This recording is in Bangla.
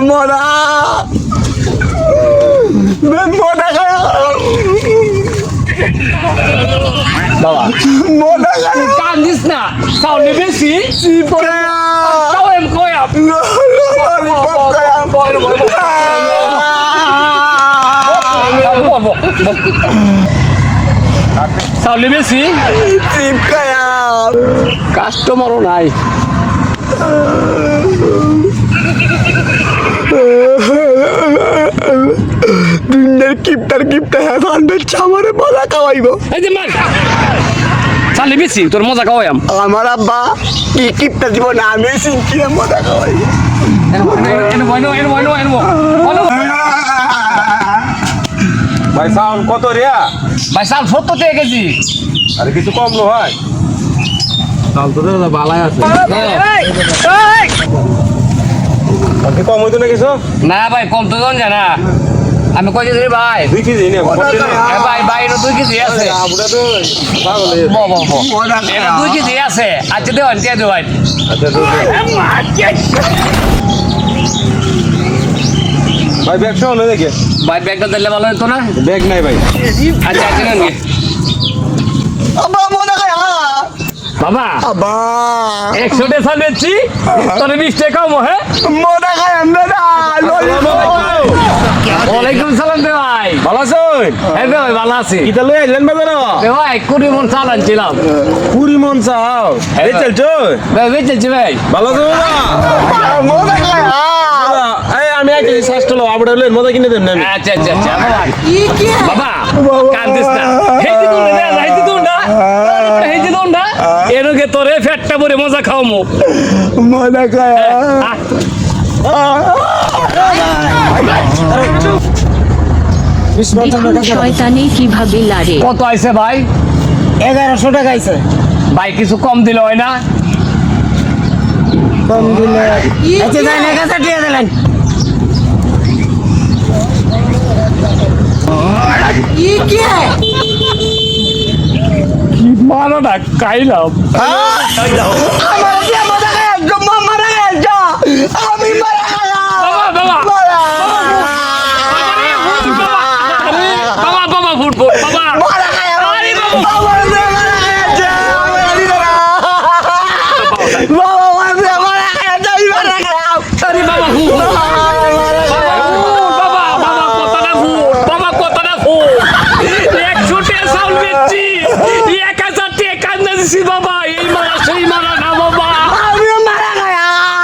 মোরা মোটা বাবা মোটা কান্দিস না চাউল বেশি তাও এম কয়াম চাউল বেশি কাস্টমারও নাই দুনিয়ার কিপটা হ্যাঁ আমারে মজা খাওয়াইব এই যে মার চাউল বেশি তোর মজা খাওয়াম আমার আব্বা কি কিপটা দিব না আমি চিনছি মজা খাওয়াইব ভাই চাউল কত রিয়া? ভাই চাল 70 টাকা কেজি আরে কিছু কম নো হয় চাল তো বালাই আছে বাকি কম হইতো না কিছু না ভাই কম তো জন জানা আমি কই দিই ভাই 2 কেজি নে ভাই ভাই এর 2 কেজি আছে আমরা তো পাগল এর 2 কেজি আছে আচ্ছা দেও আনতে দেও ভাই আচ্ছা ভাই ব্যাগ সহ না দেখে ভাই ব্যাগটা দিলে ভালো হতো না ব্যাগ নাই ভাই আচ্ছা আচ্ছা নেন আব্বা মজা খায় বাবা আব্বা 100 টাকা চাল বেচছি তোর 20 টাকা কম হ্যাঁ মজা খায় আমরা ওয়ালাইকুম সালাম দে ভাই ভালো আছেন? এই দে ভাই ভালো আছি ইতা লই আইলেন বাজার দে ভাই 20 মন চাল আনছিলাম 20 মন চাও এই চলছো ভাই বেচেছি ভাই ভালো আছো বাবা মজা খায় এই আমি আইছি ষষ্ঠ লো আবড়া লই মজা কিনে দেন না আমি আচ্ছা আচ্ছা আচ্ছা বাবা কান্দিস না হেইতি দুন্ডা হেইতি দুন্ডা হেইতি দুন্ডা এরকে তোরে ফ্যাটটা ভরে মজা খাওমু মজা খায় শয়তানি কিভাবে লারে কত আইছে ভাই 1100 টাকা আইছে ভাই কিছু কম দিলে হয় না কম দিলে আচ্ছা যাই না কাছে দিয়ে দিলেন কি মারাটা খাইলাম আমার দিয়ে মজা খায় জম্মা মারা গেছে আমি মারা বাবা বাবা বাবা বাবা ফুটবল বাবা মারা খায় আরে বাবা আমার দিয়ে মারা গেছে বাবা আমার দিয়ে মারা গেছে আমি মারা গেলাম আরে বাবা বাবা বাবা কতটা ফু বাবা কতটা ফু 100 টাকা চাউল বেচছি 1000 টাকা কান্দা দিছি বাবা এই মারা সেই মারা না বাবা আমি মারা গেলাম